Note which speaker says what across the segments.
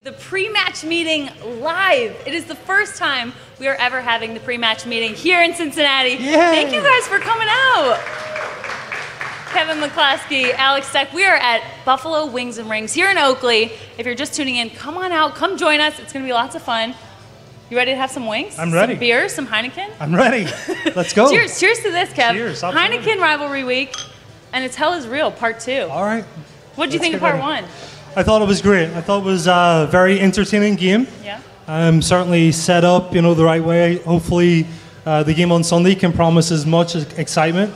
Speaker 1: The pre-match meeting live. It is the first time we are ever having the pre-match meeting here in Cincinnati.
Speaker 2: Yay.
Speaker 1: Thank you guys for coming out. Kevin McCloskey, Alex Steck, we are at Buffalo Wings and Rings here in Oakley. If you're just tuning in, come on out, come join us. It's going to be lots of fun. You ready to have some wings?
Speaker 2: I'm ready.
Speaker 1: Some beer, some Heineken?
Speaker 2: I'm ready. Let's go.
Speaker 1: Cheers. Cheers to this, Kev.
Speaker 2: Cheers. Absolutely.
Speaker 1: Heineken Rivalry Week, and It's Hell is Real, Part 2.
Speaker 2: All right.
Speaker 1: What did you think of Part 1?
Speaker 2: I thought it was great. I thought it was a very entertaining game.
Speaker 1: Yeah.
Speaker 2: Certainly set up, the right way. Hopefully, the game on Sunday can promise as much excitement.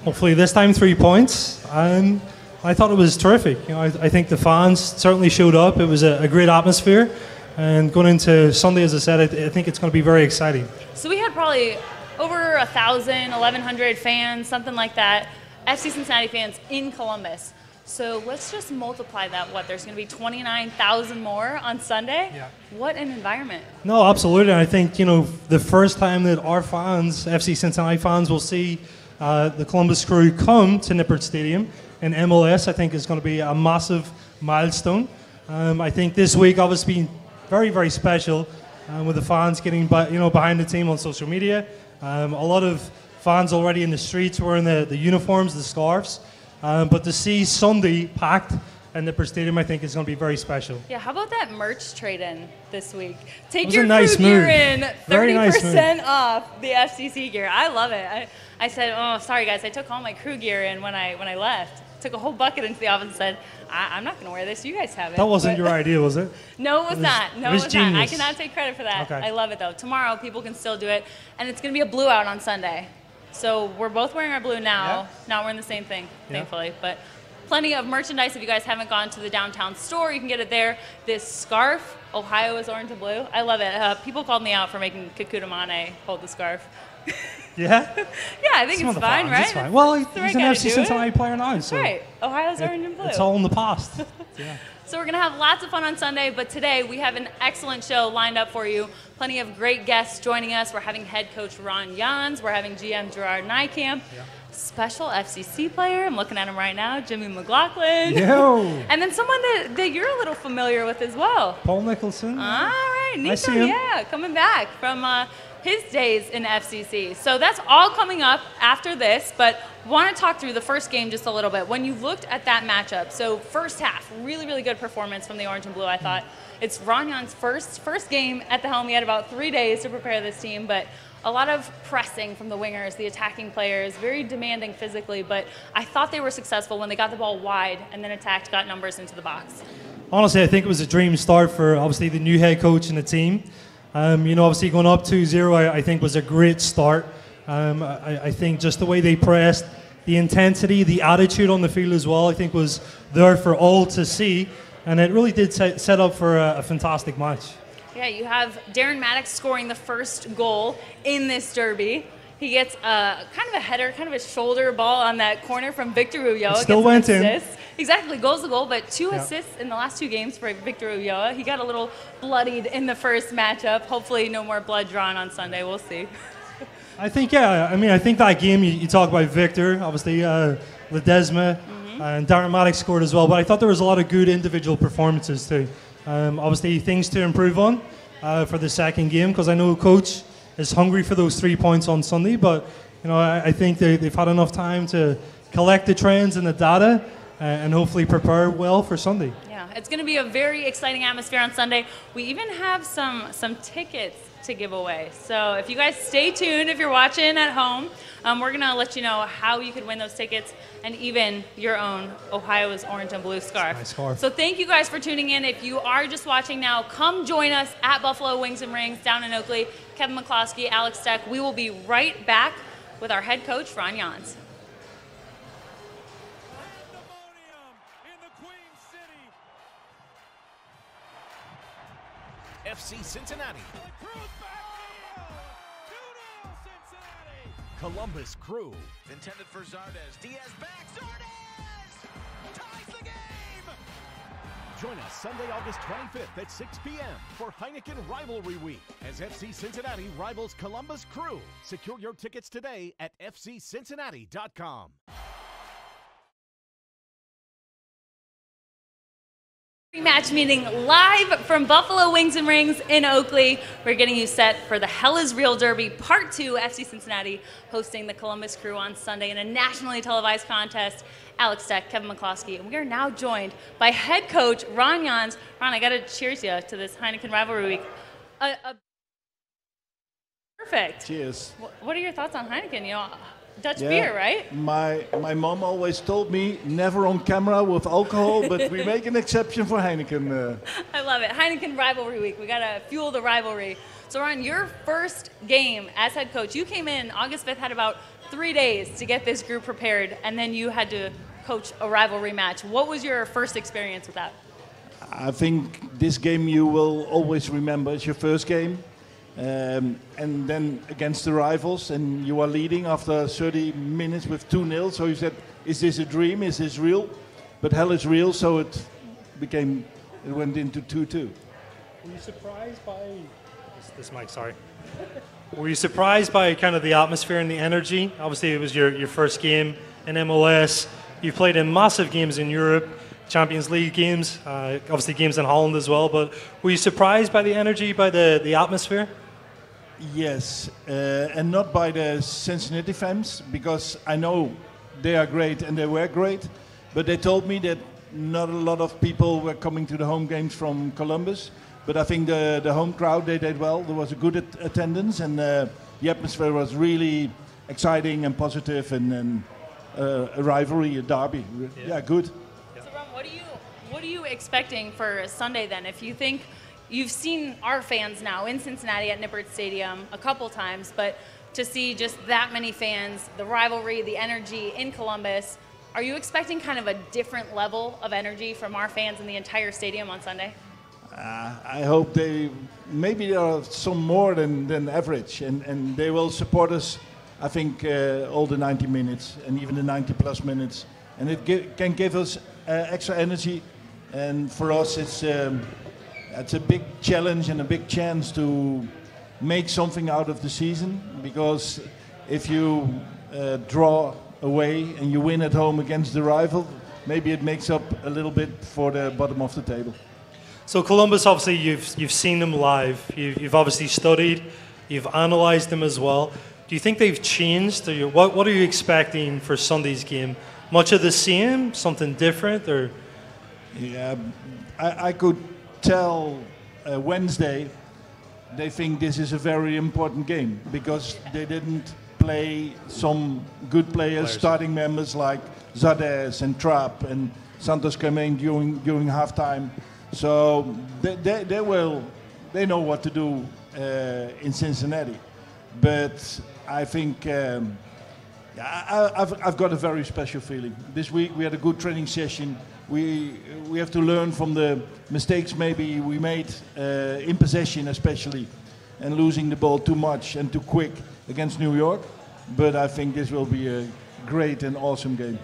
Speaker 2: Hopefully, this time 3 points. I thought it was terrific. I think the fans certainly showed up. It was a great atmosphere. And going into Sunday, as I said, I think it's going to be very exciting.
Speaker 1: So we had probably over 1,000, 1,100 fans, something like that, FC Cincinnati fans in Columbus. So let's just multiply that. There's going to be 29,000 more on Sunday?
Speaker 2: Yeah.
Speaker 1: What an environment.
Speaker 2: No, absolutely. I think, the first time that our fans, FC Cincinnati fans, will see the Columbus Crew come to Nippert Stadium in MLS, I think is going to be a massive milestone. I think this week obviously been very, very special with the fans getting behind the team on social media. A lot of fans already in the streets wearing the uniforms, the scarves. But to see Sunday packed in the Stadium, I think is going to be very special.
Speaker 1: Yeah, how about that merch trade-in this week? Take
Speaker 2: your
Speaker 1: crew gear in, 30%
Speaker 2: nice
Speaker 1: off the FCC gear. I love it. I said, oh, sorry guys, I took all my crew gear in when I left. Took a whole bucket into the office and said, I'm not going to wear this. You guys have it.
Speaker 2: That wasn't your idea, was it?
Speaker 1: No, it was not. No,
Speaker 2: it was
Speaker 1: not.
Speaker 2: genius.
Speaker 1: I cannot take credit for that.
Speaker 2: Okay.
Speaker 1: I love it, though. Tomorrow, people can still do it. And it's going to be a blue out on Sunday. So we're both wearing our blue now.
Speaker 2: Yeah.
Speaker 1: Not wearing the same thing,
Speaker 2: Yeah.
Speaker 1: thankfully. But plenty of merchandise. If you guys haven't gone to the downtown store, you can get it there. This scarf, Ohio is orange and blue. I love it. People called me out for making Kikuta Mane hold the scarf.
Speaker 2: Yeah?
Speaker 1: Yeah, I think it's fine, right?
Speaker 2: It's fine. Well, he's
Speaker 1: the right
Speaker 2: an
Speaker 1: guy to
Speaker 2: FC
Speaker 1: do it.
Speaker 2: Cincinnati player now, so
Speaker 1: Right. Ohio's orange and blue.
Speaker 2: it's all in the past. Yeah.
Speaker 1: So we're going to have lots of fun on Sunday, but today we have an excellent show lined up for you. Plenty of great guests joining us. We're having head coach Ron Jans. We're having GM Gerard Nykamp. Yeah. Special FCC player. I'm looking at him right now, Jimmy McLaughlin.
Speaker 2: Yo.
Speaker 1: And then someone that you're a little familiar with as well.
Speaker 2: Paul Nicholson.
Speaker 1: All right. Nico,
Speaker 2: I see him.
Speaker 1: Yeah, coming back from his days in FCC. So that's all coming up after this, but want to talk through the first game just a little bit. When you looked at that matchup, so first half, really, really good performance from the orange and blue, I thought. It's Ron Jans' first game at the helm. He had about 3 days to prepare this team, but a lot of pressing from the wingers, the attacking players, very demanding physically, but I thought they were successful when they got the ball wide and then attacked, got numbers into the box.
Speaker 2: Honestly, I think it was a dream start for obviously the new head coach and the team. Obviously going up 2-0, I think was a great start. I think just the way they pressed, the intensity, the attitude on the field as well, I think was there for all to see. And it really did set up for a fantastic match.
Speaker 1: Yeah, you have Darren Maddox scoring the first goal in this derby. He gets kind of a header, kind of a shoulder ball on that corner from Victor Ulloa.
Speaker 2: Still went in.
Speaker 1: Exactly, goal's the goal, but 2 assists in the last 2 games for Victor Ulloa. He got a little bloodied in the first matchup. Hopefully no more blood drawn on Sunday. We'll see.
Speaker 2: I think, I think that game, you talk about Victor, obviously Ledesma, and Darren Maddox scored as well, but I thought there was a lot of good individual performances too. Obviously things to improve on for the second game, because I know Coach is hungry for those 3 points on Sunday, but I think they've had enough time to collect the trends and the data and hopefully prepare well for Sunday.
Speaker 1: Yeah, it's going to be a very exciting atmosphere on Sunday. We even have some tickets to give away. So if you guys stay tuned, if you're watching at home, we're going to let you know how you could win those tickets and even your own Ohio's orange and blue scarf.
Speaker 2: Nice scarf.
Speaker 1: So thank you guys for tuning in. If you are just watching now, come join us at Buffalo Wings and Rings down in Oakley. Kevin McCloskey, Alex Steck. We will be right back with our head coach, Ron Jans.
Speaker 3: FC Cincinnati. Columbus Crew.
Speaker 4: Intended for Zardes. Diaz back. Zardes ties the game.
Speaker 3: Join us Sunday, August 25th at 6 p.m. for Heineken Rivalry Week as FC Cincinnati rivals Columbus Crew. Secure your tickets today at fccincinnati.com.
Speaker 1: Prematch meeting live from Buffalo Wings and Rings in Oakley. We're getting you set for the Hell is Real Derby Part 2, FC Cincinnati hosting the Columbus Crew on Sunday in a nationally televised contest. Alex Steck, Kevin McCloskey, and we are now joined by head coach Ron Jans. Ron, I got to cheers you to this Heineken Rivalry Week. Perfect.
Speaker 5: Cheers.
Speaker 1: What are your thoughts on Heineken? You know, Dutch beer, right?
Speaker 5: My mom always told me never on camera with alcohol, but we make an exception for Heineken.
Speaker 1: I love it. Heineken Rivalry Week. We got to fuel the rivalry. So, Ron, your first game as head coach, you came in August 5th, had about 3 days to get this group prepared, and then you had to coach a rivalry match. What was your first experience with that?
Speaker 5: I think this game you will always remember. It's your first game. And then against the rivals, and you are leading after 30 minutes with 2-0. So you said, is this a dream? Is this real? But hell is real, so it went into 2-2.
Speaker 2: Were you surprised by this mic? Sorry. Were you surprised by kind of the atmosphere and the energy? Obviously, it was your first game in MLS. You played in massive games in Europe, Champions League games, obviously games in Holland as well. But were you surprised by the energy, by the atmosphere?
Speaker 5: Yes, and not by the Cincinnati fans, because I know they are great and they were great, but they told me that not a lot of people were coming to the home games from Columbus. But I think the home crowd, they did well. There was a good attendance, and the atmosphere was really exciting and positive, and a rivalry, a derby. Yeah, good.
Speaker 1: So, Ron, what are you expecting for Sunday then? If you think you've seen our fans now in Cincinnati at Nippert Stadium a couple times, but to see just that many fans, the rivalry, the energy in Columbus, are you expecting kind of a different level of energy from our fans in the entire stadium on Sunday?
Speaker 5: I hope maybe there are some more than average, and they will support us, I think, all the 90 minutes and even the 90 plus minutes. And it can give us extra energy, and for us it's a big challenge and a big chance to make something out of the season, because if you draw away and you win at home against the rival, maybe it makes up a little bit for the bottom of the table.
Speaker 2: So Columbus, obviously, you've seen them live. You've obviously studied. You've analysed them as well. Do you think they've changed? What are you expecting for Sunday's game? Much of the same? Something different? Or?
Speaker 5: Yeah, I could tell Wednesday they think this is a very important game, because they didn't play some good players, starting members like Zades and Trapp and Santos Carmen during halftime. So they know what to do in Cincinnati. But I think I've got a very special feeling. This week we had a good training session. We have to learn from the mistakes maybe we made in possession, especially, and losing the ball too much and too quick against New York. But I think this will be a great and awesome game.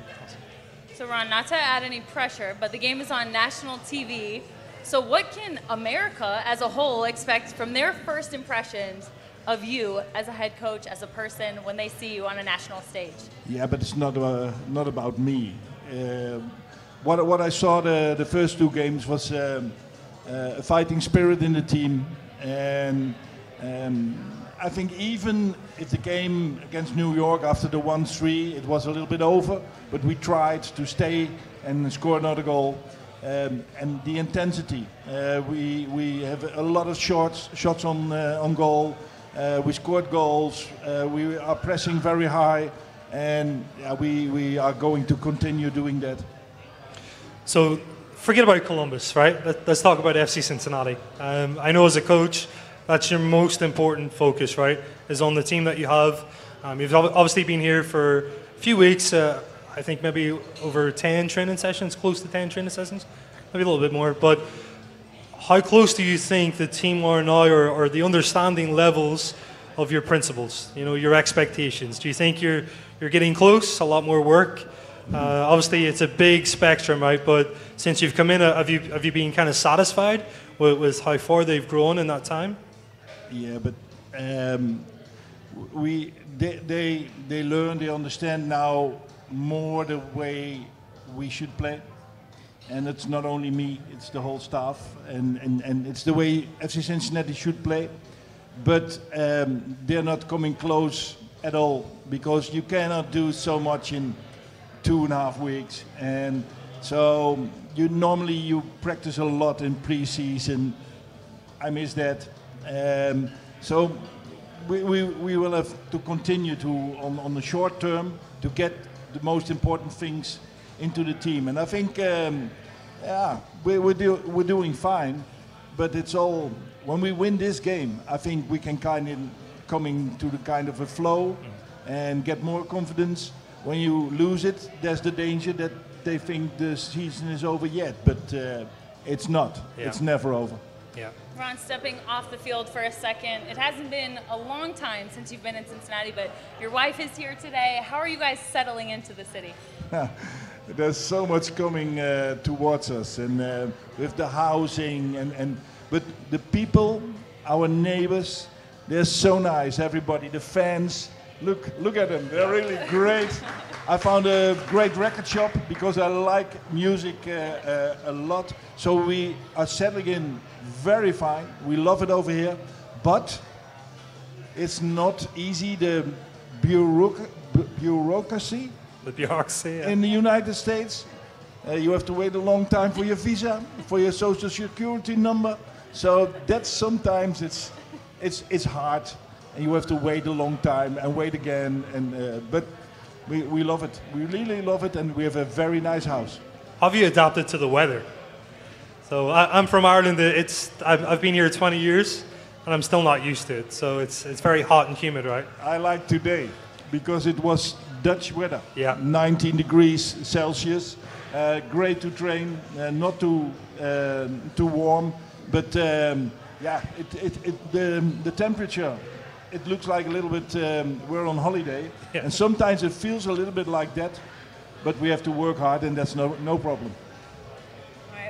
Speaker 1: So, Ron, not to add any pressure, but the game is on national TV. So what can America as a whole expect from their first impressions of you as a head coach, as a person, when they see you on a national stage?
Speaker 5: Yeah, but it's not about me. What I saw the first two games was a fighting spirit in the team, and I think even if the game against New York after the 1-3, it was a little bit over, but we tried to stay and score another goal. And the intensity, we have a lot of shots on goal. We scored goals. We are pressing very high, and we are going to continue doing that.
Speaker 2: So forget about Columbus, right? Let's talk about FC Cincinnati. I know as a coach, that's your most important focus, right? Is on the team that you have. You've obviously been here for a few weeks. I think maybe over 10 training sessions, close to 10 training sessions, maybe a little bit more. But how close do you think the team are now, or the understanding levels of your principles, your expectations? Do you think you're getting close, a lot more work? Obviously, it's a big spectrum, right? But since you've come in, have you been kind of satisfied with how far they've grown in that time?
Speaker 5: Yeah, but they learn, they understand now more the way we should play. and it's not only me, it's the whole staff, and it's the way FC Cincinnati should play. But they're not coming close at all, because you cannot do so much in 2.5 weeks. And so you practice a lot in pre-season. I miss that. So we will have to continue to on the short term to get the most important things into the team. And I think we're doing fine, but it's all, when we win this game, I think we can kind of coming to the kind of a flow and get more confidence. When you lose it, there's the danger that they think the season is over yet, but it's not. Yeah. It's never over.
Speaker 1: Yeah. Ron, stepping off the field for a second, it hasn't been a long time since you've been in Cincinnati, but your wife is here today. How are you guys settling into the city?
Speaker 5: There's so much coming towards us, and with the housing, but the people, our neighbors, they're so nice. Everybody, the fans, look at them. They're really great. I found a great record shop because I like music a lot. So we are settling in very fine. We love it over here, but it's not easy. The bureaucracy.
Speaker 2: Yeah.
Speaker 5: In the United States, you have to wait a long time for your visa, for your social security number. So that's sometimes it's hard, and you have to wait a long time and wait again. But we love it. We really love it, and we have a very nice house.
Speaker 2: How have you adapted to the weather? So I'm from Ireland. I've been here 20 years, and I'm still not used to it. So it's very hot and humid, right?
Speaker 5: I like today because it was Dutch weather.
Speaker 2: Yeah.
Speaker 5: 19 degrees Celsius. Great to train. Not too warm, but the temperature. It looks like a little bit we're on holiday, yeah. And sometimes it feels a little bit like that. But we have to work hard, and that's no problem.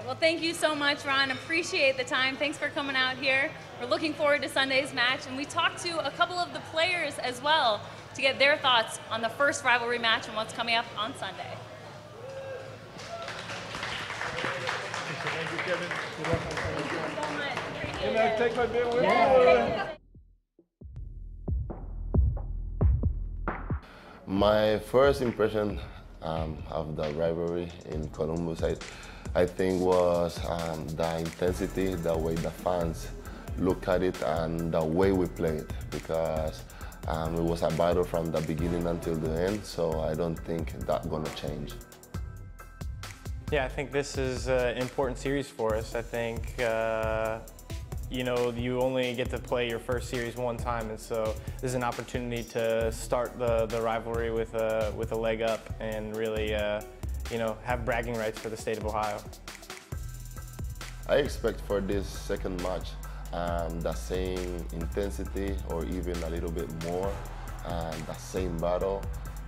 Speaker 1: Well, thank you so much, Ron. Appreciate the time. Thanks for coming out here. We're looking forward to Sunday's match, and we talked to a couple of the players as well to get their thoughts on the first rivalry match and what's coming up on Sunday.
Speaker 5: Thank you, Kevin.
Speaker 1: Thank you so much. Appreciate
Speaker 5: Can I take my beer with
Speaker 1: me?
Speaker 6: My first impression of the rivalry in Columbus, I think was the intensity, the way the fans look at it, and the way we played, because it was a battle from the beginning until the end, so I don't think that's gonna change.
Speaker 7: Yeah, I think this is an important series for us. I think, you know, you only get to play your first series one time, and so this is an opportunity to start the rivalry with a leg up and really, you know, have bragging rights for the state of Ohio.
Speaker 6: I expect for this second match the same intensity or even a little bit more, the same battle.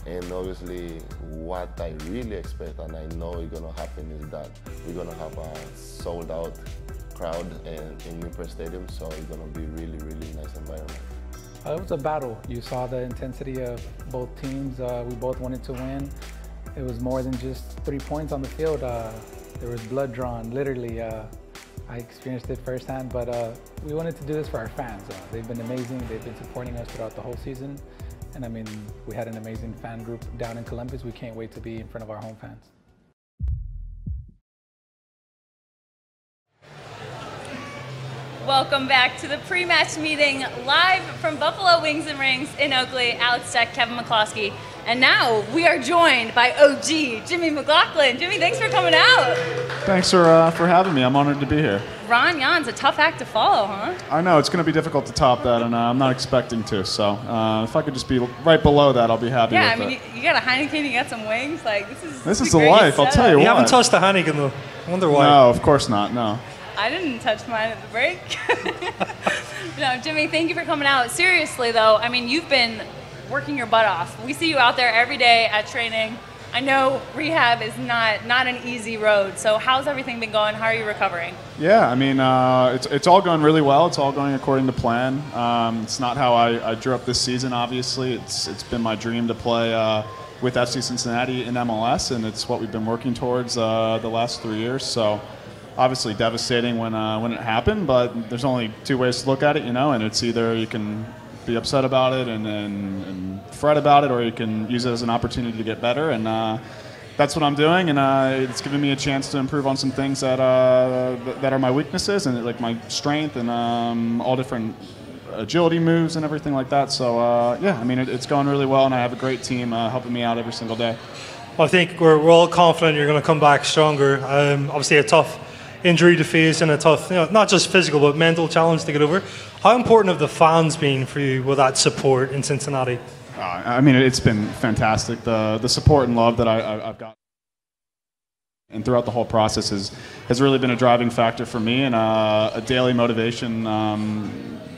Speaker 6: And obviously what I really expect, and I know it's going to happen, is that we're going to have a sold out crowd in Nippert Stadium, so it's going to be really, really nice environment.
Speaker 8: It was a battle. You saw the intensity of both teams. We both wanted to win. It was more than just 3 points on the field. There was blood drawn, literally. I experienced it firsthand, but we wanted to do this for our fans. They've been amazing. They've been supporting us throughout the whole season. And I mean, we had an amazing fan group down in Columbus. We can't wait to be in front of our home fans.
Speaker 1: Welcome back to the pre-match meeting live from Buffalo Wings and Rings in Oakley. Alex Steck, Kevin McCloskey. And now we are joined by OG Jimmy McLaughlin. Jimmy, thanks for coming out.
Speaker 9: Thanks for having me. I'm honored to be here.
Speaker 1: Ron Jan's a tough act to follow, huh?
Speaker 9: I know, it's going to be difficult to top that, and I'm not expecting to. So if I could just be right below that, I'll be happy with it.
Speaker 1: Yeah, I mean, you got a Heineken, you got some wings. Like, this is
Speaker 9: the life, I'll tell you what.
Speaker 2: You haven't touched the Heineken, though. I wonder why.
Speaker 9: No, of course not, no.
Speaker 1: I didn't touch mine at the break. No, Jimmy, thank you for coming out. Seriously, though, I mean, you've been working your butt off. We see you out there every day at training. I know rehab is not an easy road. So how's everything been going? How are you recovering?
Speaker 9: Yeah, I mean, it's all going really well. It's all going according to plan. It's not how I drew up this season, obviously. It's been my dream to play with FC Cincinnati in MLS, and it's what we've been working towards the last 3 years. So obviously devastating when it happened, but there's only two ways to look at it, and it's either you can be upset about it and fret about it, or you can use it as an opportunity to get better, and that's what I'm doing, and it's given me a chance to improve on some things that are my weaknesses, and like my strength, and all different agility moves and everything like that. So yeah, I mean it's going really well, and I have a great team helping me out every single day.
Speaker 2: Well, I think we're all confident you're going to come back stronger. Obviously a tough injury to face and a tough, not just physical but mental challenge to get over. How important have the fans been for you with that support in Cincinnati?
Speaker 9: I mean, it's been fantastic. The support and love that I've got, and throughout the whole process has really been a driving factor for me, and a daily motivation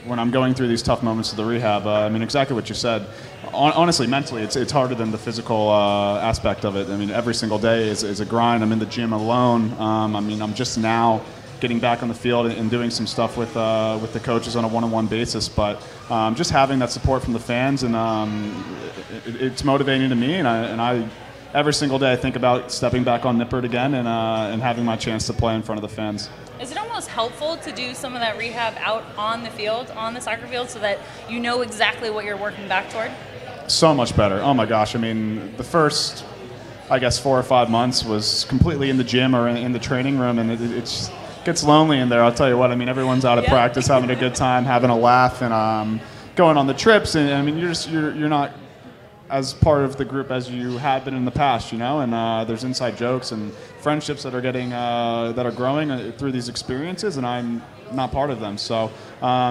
Speaker 9: when I'm going through these tough moments of the rehab. I mean, exactly what you said. Honestly, mentally, it's harder than the physical aspect of it. I mean, every single day is a grind. I'm in the gym alone. I mean, I'm just now getting back on the field and doing some stuff with the coaches on a one-on-one basis. But just having that support from the fans, and it's motivating to me. And I every single day I think about stepping back on Nippert again and having my chance to play in front of the fans.
Speaker 1: Is it almost helpful to do some of that rehab out on the field, on the soccer field, so that you know exactly what you're working back toward?
Speaker 9: So much better. Oh my gosh. I mean, the first, I guess, 4 or 5 months was completely in the gym or in the training room, and it gets lonely in there. I'll tell you what. I mean, everyone's out of practice, having a good time, having a laugh, and going on the trips. And I mean, you're not as part of the group as you have been in the past, and there's inside jokes and friendships that are getting that are growing through these experiences, and I'm not part of them. So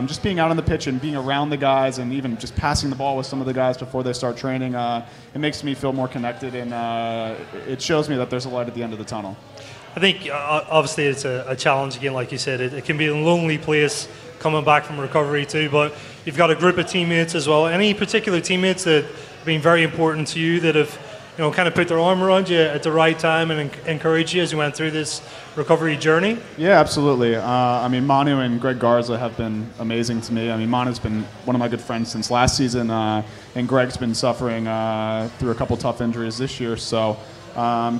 Speaker 9: just being out on the pitch and being around the guys, and even just passing the ball with some of the guys before they start training, it makes me feel more connected, and it shows me that there's a light at the end of the tunnel.
Speaker 2: I think obviously it's a challenge again, like you said. It can be a lonely place coming back from recovery too, but you've got a group of teammates as well. Any particular teammates that have been very important to you, that have kind of put their arm around you at the right time and encouraged you as you went through this recovery journey? Yeah, absolutely. I mean, Manu and Greg Garza have been amazing to me. I mean, Manu's been one of my good friends since last season, and Greg's been suffering through a couple tough injuries this year. So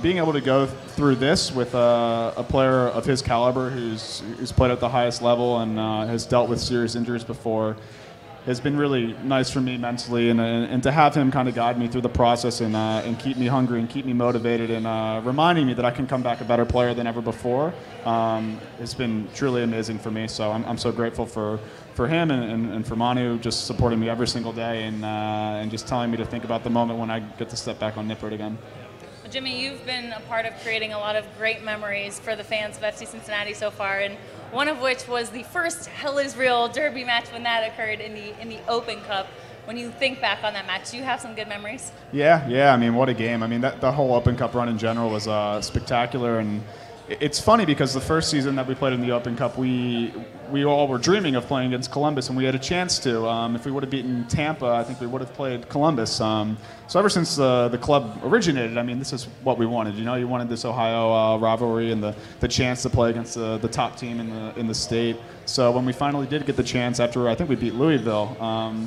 Speaker 2: being able to go through this with a player of his caliber who's played at the highest level and has dealt with serious injuries before has been really nice for me mentally, and to have him kind of guide me through the process and keep me hungry and keep me motivated, and reminding me that I can come back a better player than ever before, it's been truly amazing for me. So I'm so grateful for him and for Manu just supporting me every single day, and just telling me to think about the moment when I get to step back on Nippert again.
Speaker 1: Jimmy, you've been a part of creating a lot of great memories for the fans of FC Cincinnati so far, and one of which was the first Hell is Real derby match when that occurred in the Open Cup. When you think back on that match, do you have some good memories? Yeah. I mean, what a game. I mean, the whole Open Cup run in general was spectacular, and it's funny because the first season that we played in the Open Cup, we all were dreaming of playing against Columbus, and we had a chance to. If we would have beaten Tampa, I think we would have played Columbus. So ever since the club originated, I mean, this is what we wanted. You wanted this Ohio rivalry and the chance to play against the top team in the state. So when we finally did get the chance after, I think we beat Louisville,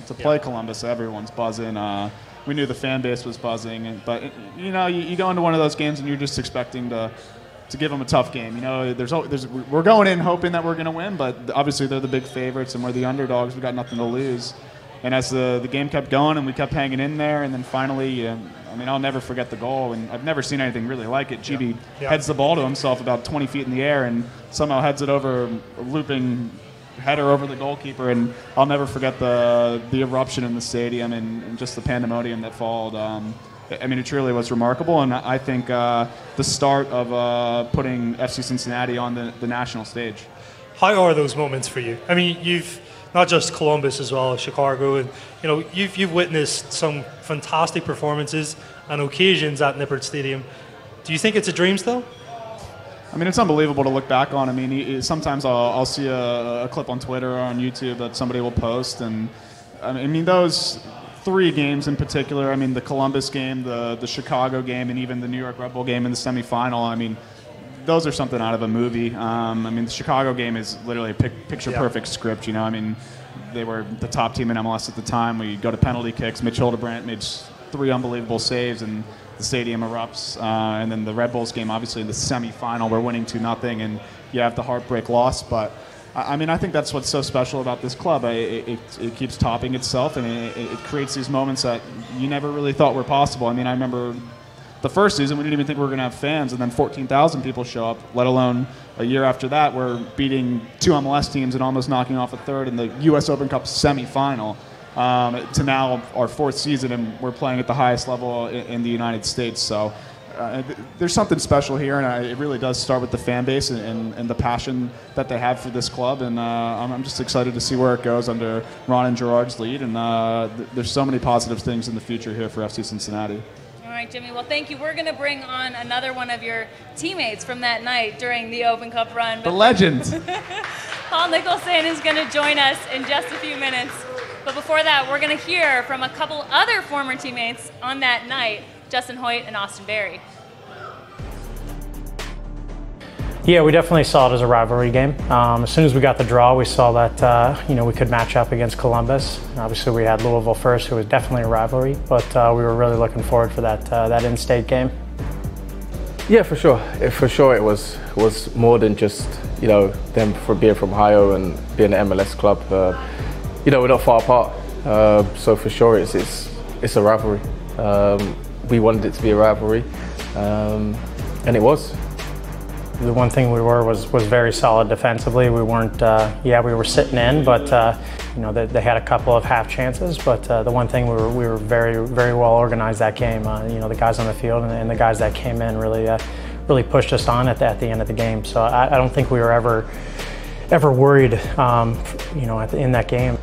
Speaker 1: to play Columbus, everyone's buzzing. We knew the fan base was buzzing, but you go into one of those games and you're just expecting to give them a tough game. We're going in hoping that we're going to win, but obviously they're the big favorites and we're the underdogs. We've got nothing to lose. And as the game kept going and we kept hanging in there, and then finally, I mean, I'll never forget the goal, and I've never seen anything really like it. GB heads the ball to himself about 20 feet in the air and somehow heads it over, a looping header over the goalkeeper, and I'll never forget the eruption in the stadium and just the pandemonium that followed. I mean, it truly was remarkable, and I think the start of putting FC Cincinnati on the national stage.
Speaker 2: How are those moments for you? I mean, you've not just Columbus as well as Chicago, and you've witnessed some fantastic performances and occasions at Nippert Stadium. Do you think it's a dream still?
Speaker 9: I mean, it's unbelievable to look back on. I mean, sometimes I'll see a clip on Twitter or on YouTube that somebody will post, and I mean those 3 games in particular. I mean, the Columbus game, the Chicago game, and even the New York Red Bull game in the semifinal. I mean, those are something out of a movie. I mean, the Chicago game is literally a picture-perfect script. I mean, they were the top team in MLS at the time. We go to penalty kicks. Mitch Hildebrandt made 3 unbelievable saves, and the stadium erupts. And then the Red Bulls game, obviously in the semifinal, we're winning 2-0, and you have the heartbreak loss. But I mean, I think that's what's so special about this club. It keeps topping itself, and it creates these moments that you never really thought were possible. I mean, I remember the first season, we didn't even think we were going to have fans, and then 14,000 people show up, let alone a year after that, we're beating 2 MLS teams and almost knocking off a third in the U.S. Open Cup semifinal, to now our 4th season, and we're playing at the highest level in the United States. So there's something special here, and it really does start with the fan base and the passion that they have for this club, and I'm just excited to see where it goes under Ron and Gerard's lead, and there's so many positive things in the future here for FC Cincinnati.
Speaker 1: All right, Jimmy. Well, thank you. We're going to bring on another one of your teammates from that night during the Open Cup run.
Speaker 9: The legend.
Speaker 1: Paul Nicholson is going to join us in just a few minutes. But before that, we're going to hear from a couple other former teammates on that night, Justin Hoyt and Austin Berry.
Speaker 10: Yeah, we definitely saw it as a rivalry game. As soon as we got the draw, we saw that we could match up against Columbus. Obviously, we had Louisville first, who was definitely a rivalry, but we were really looking forward for that in-state game.
Speaker 11: Yeah, for sure. For sure, it was more than just them being from Ohio and being an MLS club. We're not far apart, so for sure it's a rivalry. We wanted it to be a rivalry, and it was.
Speaker 10: The one thing we were was very solid defensively. We weren't, we were sitting in, but they had a couple of half chances. But the one thing we were very, very well organized that game. The guys on the field and the guys that came in really pushed us on at the end of the game. So I don't think we were ever worried, in that game.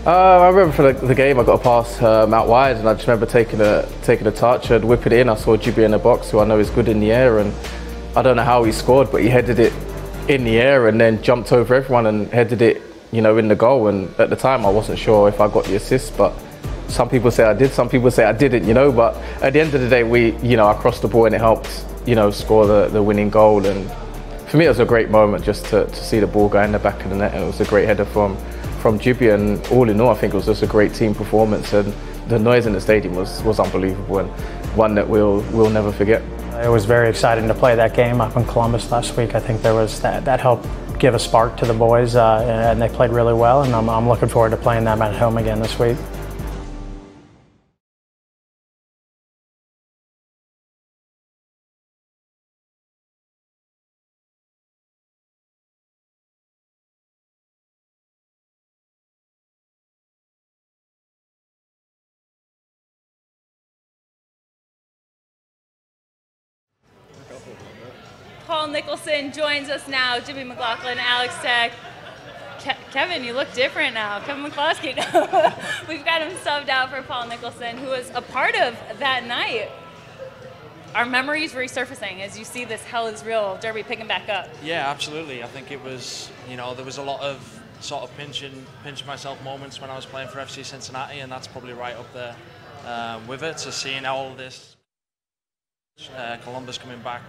Speaker 11: I remember for the game, I got a pass out wide, and I just remember taking a touch and whip it in. I saw Gibby in the box, who I know is good in the air, and I don't know how he scored, but he headed it in the air and then jumped over everyone and headed it, in the goal. And at the time, I wasn't sure if I got the assist, but some people say I did, some people say I didn't, But at the end of the day, I crossed the ball and it helped, score the winning goal. And for me, it was a great moment just to see the ball go in the back of the net, and it was a great header from Gibby. And all in all, I think it was just a great team performance, and the noise in the stadium was unbelievable, and one that we'll never forget.
Speaker 10: It was very exciting to play that game up in Columbus last week. I think there was that helped give a spark to the boys, and they played really well, and I'm looking forward to playing them at home again this week.
Speaker 1: Paul Nicholson joins us now. Jimmy McLaughlin, Alex Tech. Kevin, you look different now. Kevin McCloskey. We've got him subbed out for Paul Nicholson, who was a part of that night. Are memories resurfacing as you see this hell is real derby picking back up?
Speaker 12: Yeah, absolutely. I think it was, there was a lot of sort of pinch myself moments when I was playing for FC Cincinnati, and that's probably right up there with it. So seeing all of this, Columbus coming back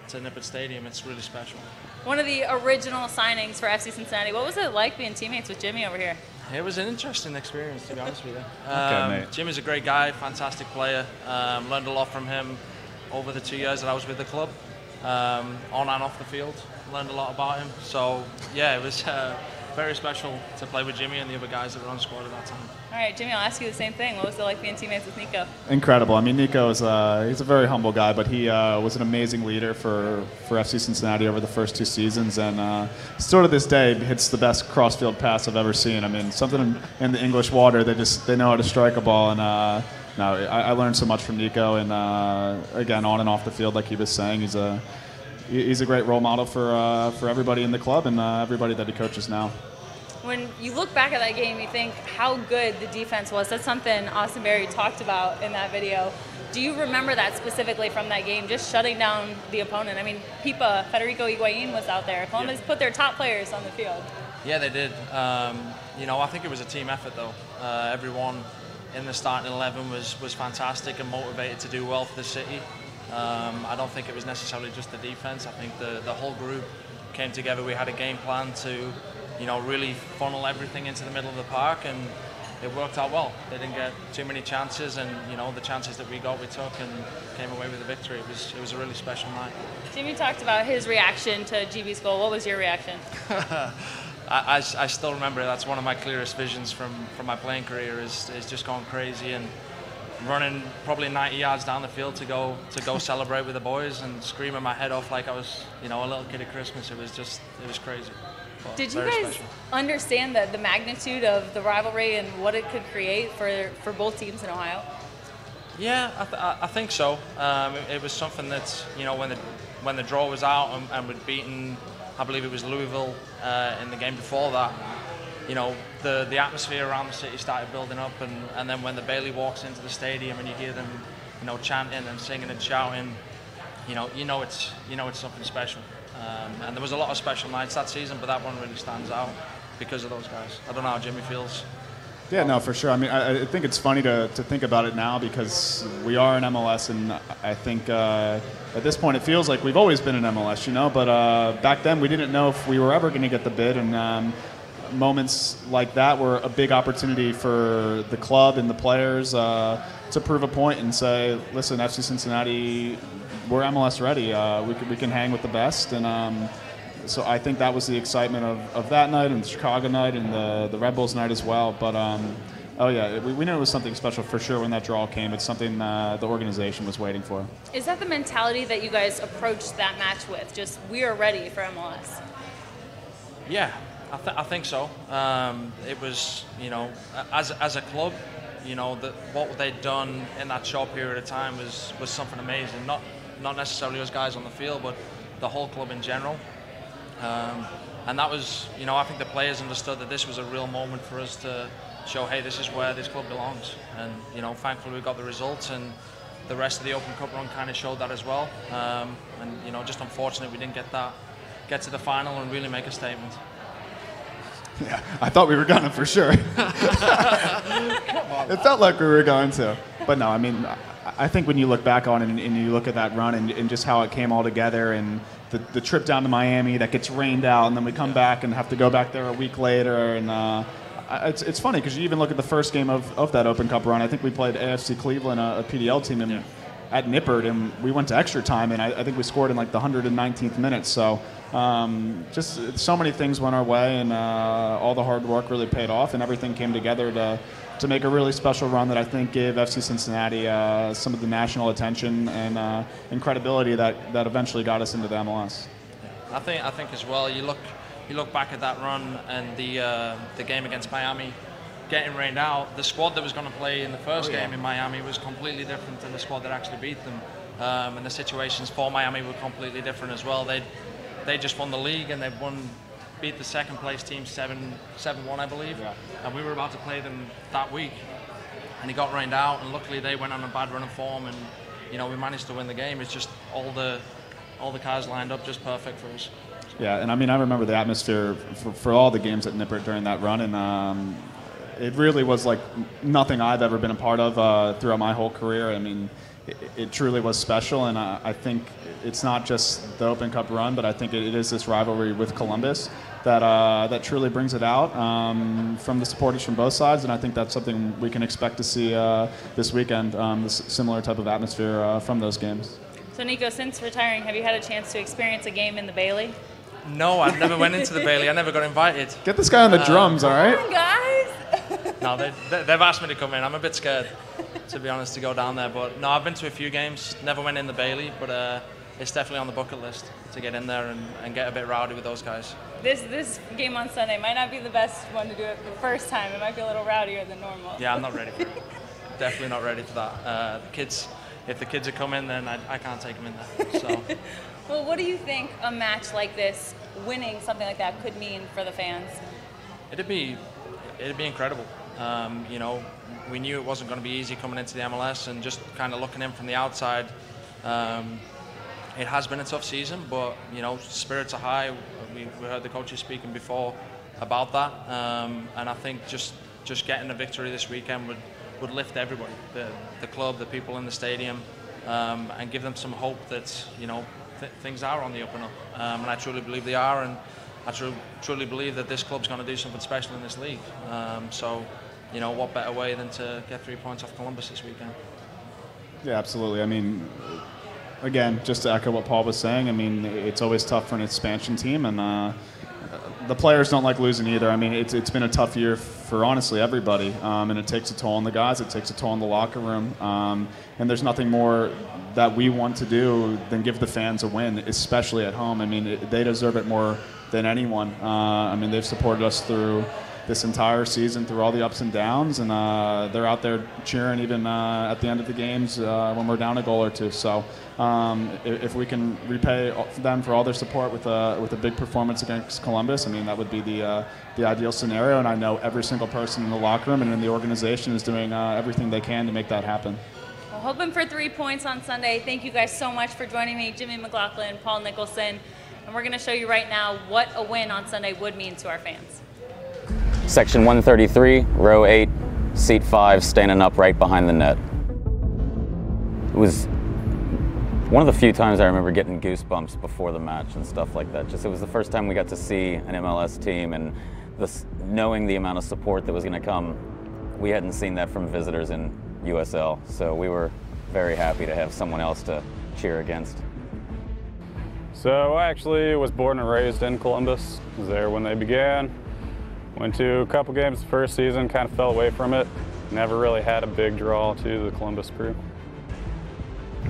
Speaker 12: to Nippert Stadium, it's really special.
Speaker 1: One of the original signings for FC Cincinnati. What was it like being teammates with Jimmy over here?
Speaker 12: It was an interesting experience, to be honest with you.
Speaker 9: Okay, mate.
Speaker 12: Jimmy's a great guy, fantastic player. Learned a lot from him over the 2 years that I was with the club, on and off the field. Learned a lot about him. So, yeah, it was very special to play with Jimmy and the other guys that were on the squad at that time.
Speaker 1: All right, Jimmy, I'll ask you the same thing. What was it like being teammates with Nico?
Speaker 9: Incredible. I mean, Nico is he's a very humble guy, but he was an amazing leader for FC Cincinnati over the first 2 seasons, and still to this day hits the best crossfield pass I've ever seen. I mean, something in the English water, they know how to strike a ball, and I learned so much from Nico, and again, on and off the field, like he was saying, he's a great role model for everybody in the club and everybody that he coaches now.
Speaker 1: When you look back at that game, you think how good the defense was. That's something Austin Berry talked about in that video. Do you remember that specifically from that game, just shutting down the opponent? I mean, Federico Higuain was out there. Columbus put their top players on the field.
Speaker 12: Yeah, they did. I think it was a team effort, though. Everyone in the starting 11 was fantastic and motivated to do well for the city. I don't think it was necessarily just the defense. I think the whole group came together. We had a game plan to really funnel everything into the middle of the park, and it worked out well. They didn't get too many chances, and you know, the chances that we got, we took, and came away with a victory. It was a really special night.
Speaker 1: Jimmy talked about his reaction to GB's goal. What was your reaction?
Speaker 12: I still remember it. That's one of my clearest visions from my playing career, is just going crazy and running probably 90 yards down the field to go celebrate with the boys and screaming my head off like I was, you know, a little kid at Christmas. It was crazy. But
Speaker 1: did you guys understand the magnitude of the rivalry and what it could create for both teams in Ohio?
Speaker 12: Yeah, I think so. It was something that, you know, when the draw was out and we'd beaten, I believe it was Louisville in the game before that, you know, the atmosphere around the city started building up, and then when the Bailey walks into the stadium and you hear them, you know, chanting and singing and shouting, you know it's something special. And there was a lot of special nights that season, but that one really stands out because of those guys. I don't know how Jimmy feels.
Speaker 9: Yeah, no, for sure. I mean, I think it's funny to think about it now because we are in MLS, and I think at this point it feels like we've always been in MLS, you know. But back then we didn't know if we were ever going to get the bid, and moments like that were a big opportunity for the club and the players to prove a point and say, listen, FC Cincinnati, we're MLS ready. We can hang with the best, and so I think that was the excitement of that night and the Chicago night and the Red Bulls night as well. But oh yeah, we knew it was something special for sure when that draw came. It's something the organization was waiting for.
Speaker 1: Is that the mentality that you guys approached that match with? Just, we are ready for MLS?
Speaker 12: Yeah, I think so. It was, you know, as a club, you know, what they'd done in that short period of time was something amazing. Not necessarily us guys on the field, but the whole club in general. And that was, you know, I think the players understood that this was a real moment for us to show, hey, this is where this club belongs. And, you know, thankfully we got the results, and the rest of the Open Cup run kind of showed that as well. And, you know, just unfortunate we didn't get to the final and really make a statement.
Speaker 9: Yeah, I thought we were gonna for sure. It felt like we were going to, but no. I mean, I think when you look back on it and you look at that run and just how it came all together, and the trip down to Miami that gets rained out, and then we come back and have to go back there a week later, and it's funny because you even look at the first game of that Open Cup run. I think we played AFC Cleveland, a PDL team, at Nippert, and we went to extra time, and I think we scored in like the 119th minute. So just so many things went our way, and all the hard work really paid off, and everything came together to make a really special run that I think gave FC Cincinnati some of the national attention and credibility that eventually got us into the MLS.
Speaker 12: I think as well. You look back at that run and the game against Miami, getting rained out. The squad that was going to play in the first game in Miami was completely different than the squad that actually beat them, and the situations for Miami were completely different as well. They just won the league, and they beat the second place team 7-1, I believe. Yeah. And we were about to play them that week, and it got rained out, and luckily they went on a bad run of form, and you know, we managed to win the game. It's just all the cards lined up just perfect for us.
Speaker 9: Yeah, and I mean, I remember the atmosphere for all the games at Nippert during that run, and it really was like nothing I've ever been a part of throughout my whole career. I mean, it truly was special, and I think it's not just the Open Cup run, but I think it is this rivalry with Columbus that truly brings it out from the supporters from both sides, and I think that's something we can expect to see this weekend, this similar type of atmosphere from those games.
Speaker 1: So Nico, since retiring, have you had a chance to experience a game in the Bailey?
Speaker 12: No, I've never went into the Bailey. I never got invited.
Speaker 9: Get this guy on the drums, all right?
Speaker 1: Come on, guys!
Speaker 12: No, they've asked me to come in. I'm a bit scared, to be honest, to go down there. But no, I've been to a few games. Never went in the Bailey, but it's definitely on the bucket list to get in there and get a bit rowdy with those guys.
Speaker 1: This game on Sunday might not be the best one to do it the first time. It might be a little rowdier than normal.
Speaker 12: Yeah, I'm not ready for it. Definitely not ready for that. If the kids are coming, then I can't take them in there. So.
Speaker 1: Well, what do you think a match like this, winning something like that, could mean for the fans?
Speaker 12: It'd be incredible. You know, we knew it wasn't going to be easy coming into the MLS, and just kind of looking in from the outside, it has been a tough season, but you know, spirits are high. We heard the coaches speaking before about that, and I think just getting a victory this weekend would lift everybody, the club, the people in the stadium, and give them some hope that, you know, things are on the up and up. And I truly believe they are, and I truly believe that this club's going to do something special in this league. So you know, what better way than to get 3 points off Columbus this weekend?
Speaker 9: Yeah, absolutely. I mean, again, just to echo what Paul was saying, I mean, it's always tough for an expansion team, and the players don't like losing either. I mean, it's been a tough year for honestly everybody, and it takes a toll on the guys. It takes a toll on the locker room, and there's nothing more that we want to do than give the fans a win, especially at home. I mean, they deserve it more than anyone. I mean, they've supported us through this entire season, through all the ups and downs, and they're out there cheering even at the end of the games when we're down a goal or two. So if we can repay them for all their support with a big performance against Columbus, I mean, that would be the ideal scenario, and I know every single person in the locker room and in the organization is doing everything they can to make that happen.
Speaker 1: Well, hoping for 3 points on Sunday. Thank you guys so much for joining me, Jimmy McLaughlin, Paul Nicholson, and we're going to show you right now what a win on Sunday would mean to our fans.
Speaker 13: Section 133, row 8, seat 5, standing up right behind the net. It was one of the few times I remember getting goosebumps before the match and stuff like that. Just it was the first time we got to see an MLS team, and knowing the amount of support that was going to come, we hadn't seen that from visitors in USL. So we were very happy to have someone else to cheer against.
Speaker 14: So I actually was born and raised in Columbus. Was there when they began. Went to a couple games the first season, kind of fell away from it. Never really had a big draw to the Columbus Crew.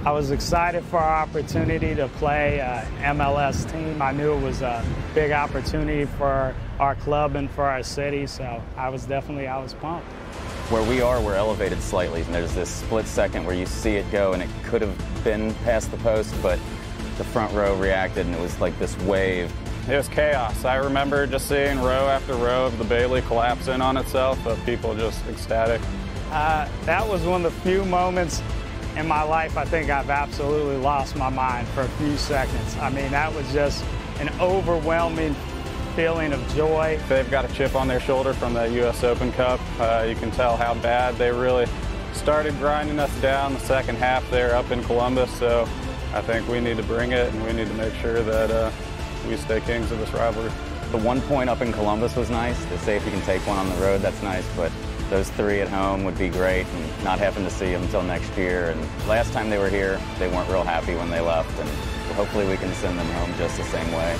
Speaker 15: I was excited for our opportunity to play an MLS team. I knew it was a big opportunity for our club and for our city, so I was pumped.
Speaker 13: Where we are, we're elevated slightly, and there's this split second where you see it go, and it could have been past the post, but the front row reacted, and it was like this wave.
Speaker 14: It was chaos. I remember just seeing row after row of the Bailey collapse in on itself, but people just ecstatic.
Speaker 15: That was one of the few moments in my life I think I've absolutely lost my mind for a few seconds. I mean, that was just an overwhelming feeling of joy.
Speaker 14: They've got a chip on their shoulder from the U.S. Open Cup. You can tell how bad they really started grinding us down the second half there up in Columbus, so I think we need to bring it, and we need to make sure that we stay kings of this rivalry.
Speaker 13: The 1 point up in Columbus was nice. They say if you can take one on the road, that's nice, but those 3 at home would be great, and not having to see them until next year. And last time they were here, they weren't real happy when they left, and hopefully we can send them home just the same way.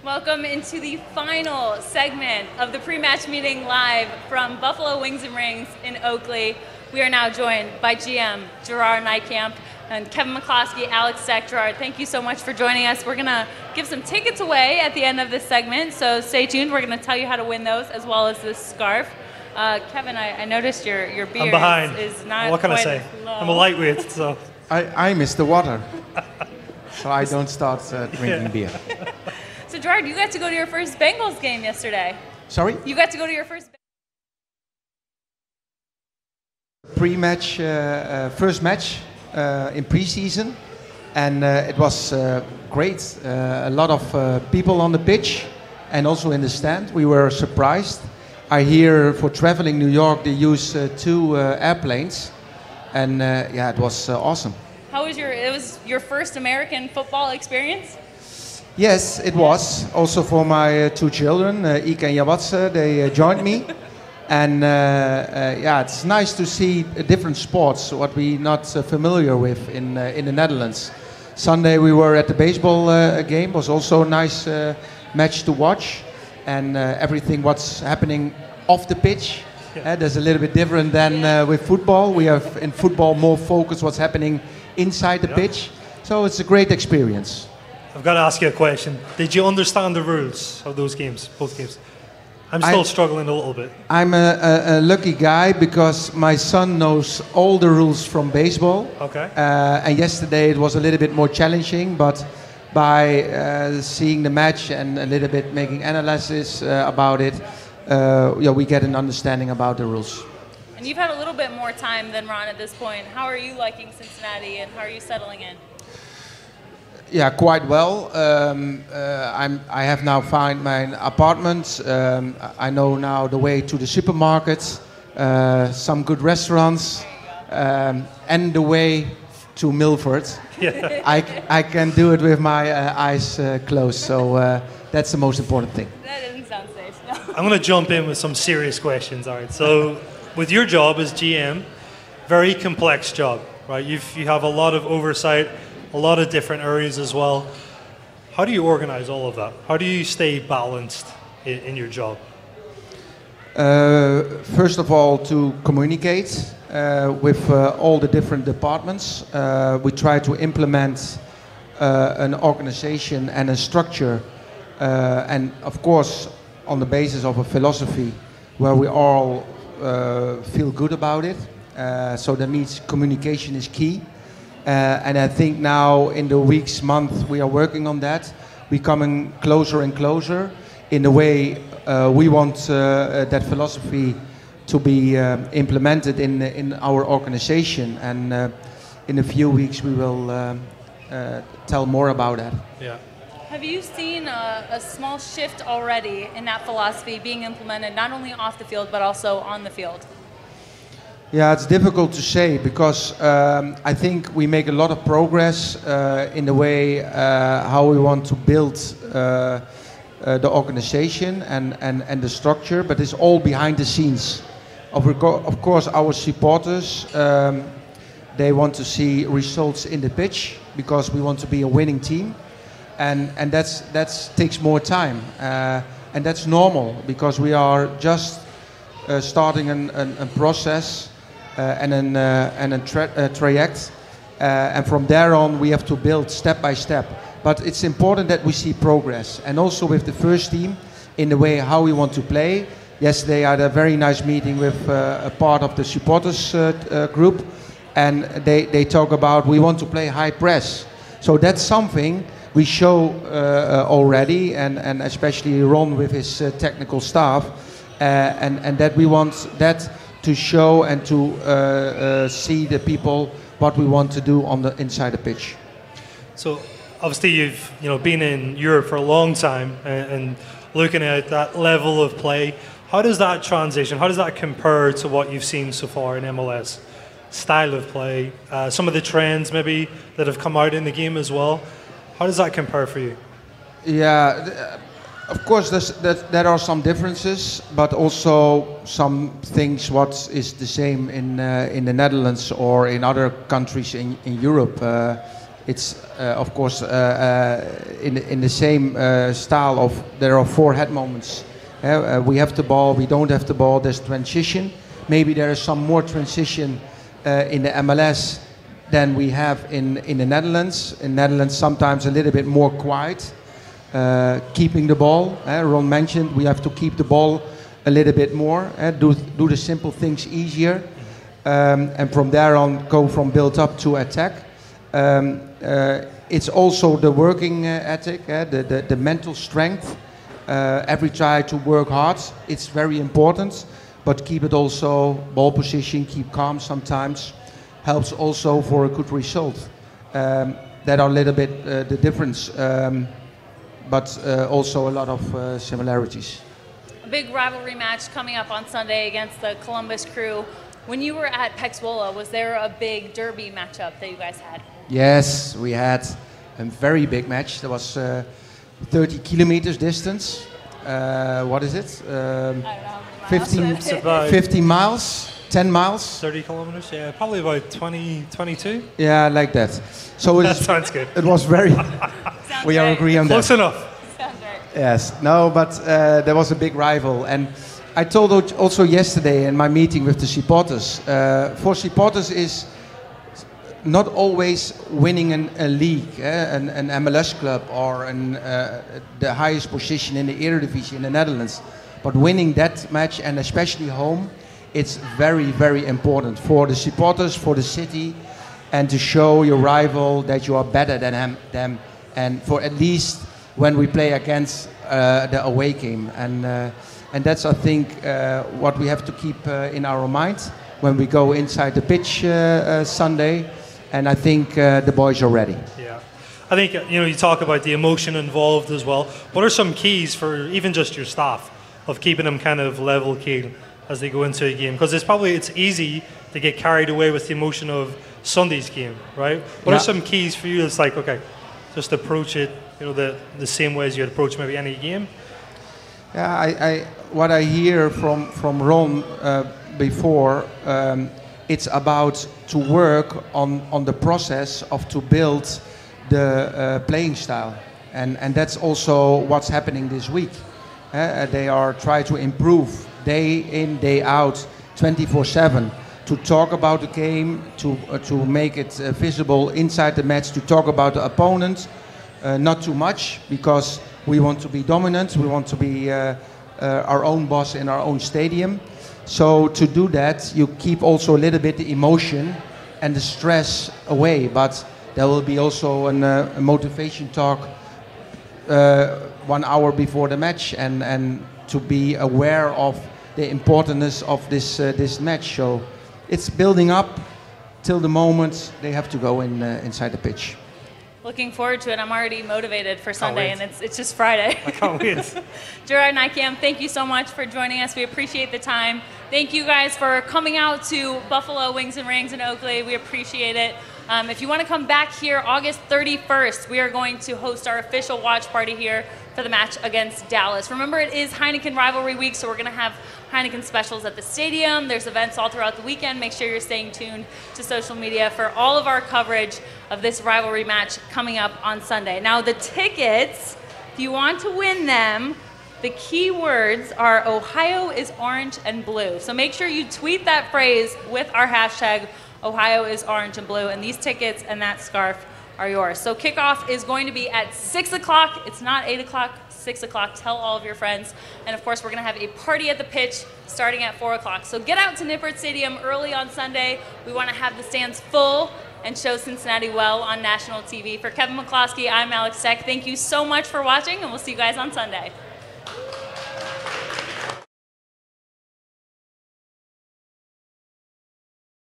Speaker 1: Welcome into the final segment of the pre-match meeting live from Buffalo Wings and Rings in Oakley. We are now joined by GM Gerard Nijkamp and Kevin McCloskey, Alex Gerard. Thank you so much for joining us. We're going to give some tickets away at the end of this segment, so stay tuned. We're going to tell you how to win those, as well as this scarf. Kevin, I noticed your beard is not
Speaker 2: what can I
Speaker 1: quite
Speaker 2: say?
Speaker 1: as low.
Speaker 2: I'm a lightweight, so.
Speaker 16: I miss the water, so I don't start drinking beer.
Speaker 1: So, Gerard, you got to go to your first Bengals game yesterday.
Speaker 16: Sorry?
Speaker 1: You got to go to your first
Speaker 16: Pre-match, first match in preseason, and it was great. A lot of people on the pitch and also in the stand. We were surprised. I hear for traveling New York they use 2 airplanes, and yeah, it was awesome.
Speaker 1: How was it was your first American football experience?
Speaker 16: Yes, it was. Also for my 2 children, Ike and Jawatse, they joined me. And yeah, it's nice to see different sports, what we're not familiar with in the Netherlands. Sunday we were at the baseball game, was also a nice match to watch. And everything what's happening off the pitch, there's a little bit different than with football. We have in football more focus what's happening inside the pitch. So it's a great experience.
Speaker 2: I've got to ask you a question. Did you understand the rules of those games, both games? I'm still struggling a little bit.
Speaker 16: I'm a lucky guy because my son knows all the rules from baseball.
Speaker 2: Okay.
Speaker 16: And yesterday it was a little bit more challenging, but by seeing the match and a little bit making analysis about it, we get an understanding about the rules.
Speaker 1: And you've had a little bit more time than Ron at this point. How are you liking Cincinnati, and how are you settling in?
Speaker 16: Yeah, quite well. I have now found my apartment. I know now the way to the supermarket, some good restaurants, and the way to Milford.
Speaker 2: Yeah.
Speaker 16: I can do it with my eyes closed, so that's the most important thing.
Speaker 1: That doesn't sound safe. No.
Speaker 2: I'm going to jump in with some serious questions. All right. So, with your job as GM, very complex job, right? You have a lot of oversight, a lot of different areas as well. How do you organize all of that? How do you stay balanced in your job?
Speaker 16: First of all, to communicate with all the different departments. We try to implement an organization and a structure, and of course on the basis of a philosophy where we all feel good about it. So that means communication is key. And I think now in the weeks, months, we are working on that. We're coming closer and closer in the way we want that philosophy to be implemented in our organization. And in a few weeks, we will tell more about that.
Speaker 2: Yeah.
Speaker 1: Have you seen a small shift already in that philosophy being implemented, not only off the field, but also on the field?
Speaker 16: Yeah, it's difficult to say because I think we make a lot of progress in the way how we want to build the organization and the structure, but it's all behind the scenes. Of course, our supporters, they want to see results in the pitch because we want to be a winning team, and that takes more time, and that's normal because we are just starting a process. And a traject, and from there on we have to build step by step. But it's important that we see progress, and also with the first team in the way how we want to play. Yesterday I had a very nice meeting with a part of the supporters group, and they talk about we want to play high press. So that's something we show already, and especially Ron with his technical staff, and that we want that to show and to see the people what we want to do on the inside the pitch.
Speaker 2: So obviously you've been in Europe for a long time and looking at that level of play. How does that transition? How does that compare to what you've seen so far in MLS? Style of play, some of the trends maybe that have come out in the game as well. How does that compare for you?
Speaker 16: Yeah. Of course, there are some differences, but also some things what is the same in the Netherlands or in other countries in Europe. It's of course in the same style of there are 4 head moments. We have the ball, we don't have the ball. There's transition. Maybe there is some more transition in the MLS than we have in the Netherlands. In Netherlands, sometimes a little bit more quiet. Keeping the ball, Ron mentioned we have to keep the ball a little bit more, do the simple things easier, and from there on go from build up to attack. It's also the working ethic, the mental strength. Every try to work hard, it's very important, but keep it also ball position, keep calm sometimes, helps also for a good result. That are a little bit the difference. But also a lot of similarities.
Speaker 1: A big rivalry match coming up on Sunday against the Columbus Crew. When you were at Pexwola, was there a big derby matchup that you guys had?
Speaker 16: Yes, we had a very big match. There was 30 kilometers distance. What is it?
Speaker 1: I don't know how many miles.
Speaker 16: 15 miles? 10 miles?
Speaker 2: 30 kilometers, yeah, probably about 20, 22.
Speaker 16: Yeah, like that. So
Speaker 2: that sounds good.
Speaker 16: It was very... we are agreeing on that.
Speaker 2: Close enough.
Speaker 1: Sounds right.
Speaker 16: Yes, no, but there was a big rival. And I told also yesterday in my meeting with the supporters, for supporters is not always winning a league, an MLS club or the highest position in the Eredivisie in the Netherlands. But winning that match, and especially home, it's very, very important for the supporters, for the city, and to show your rival that you are better than them, and for at least when we play against the away game. And that's, I think, what we have to keep in our mind when we go inside the pitch Sunday. And I think the boys are ready.
Speaker 2: Yeah. I think, you talk about the emotion involved as well. What are some keys for even just your staff of keeping them kind of level keel as they go into a game? Because it's easy to get carried away with the emotion of Sunday's game, right? What are some keys for you? It's like, okay, just approach it, the same way as you'd approach maybe any game.
Speaker 16: Yeah, what I hear from Ron before, it's about to work on the process of to build the playing style, and that's also what's happening this week. They are trying to improve day in, day out, 24/7, to talk about the game, to make it visible inside the match, to talk about the opponent, not too much, because we want to be dominant, we want to be our own boss in our own stadium. So to do that, you keep also a little bit the emotion and the stress away, but there will be also a motivation talk 1 hour before the match, and to be aware of the importance of this match. So it's building up till the moment they have to go inside the pitch.
Speaker 1: Looking forward to it. I'm already motivated for Sunday, and it's just Friday.
Speaker 2: I can't wait.
Speaker 1: Gerard Nykamp, thank you so much for joining us. We appreciate the time. Thank you guys for coming out to Buffalo Wings and Rings in Oakley. We appreciate it. If you want to come back here August 31st, we are going to host our official watch party here for the match against Dallas. Remember, it is Heineken Rivalry Week, so we're going to have Heineken specials at the stadium. There's events all throughout the weekend. Make sure you're staying tuned to social media for all of our coverage of this rivalry match coming up on Sunday. Now, the tickets, if you want to win them, the key words are Ohio is orange and blue. So make sure you tweet that phrase with our hashtag Ohio is orange and blue, and these tickets and that scarf are yours. So kickoff is going to be at 6 o'clock. It's not 8 o'clock, 6 o'clock. Tell all of your friends. And of course, we're going to have a party at the pitch starting at 4 o'clock. So get out to Nippert Stadium early on Sunday. We want to have the stands full and show Cincinnati well on national TV. For Kevin McCloskey, I'm Alex Tech. Thank you so much for watching, and we'll see you guys on Sunday.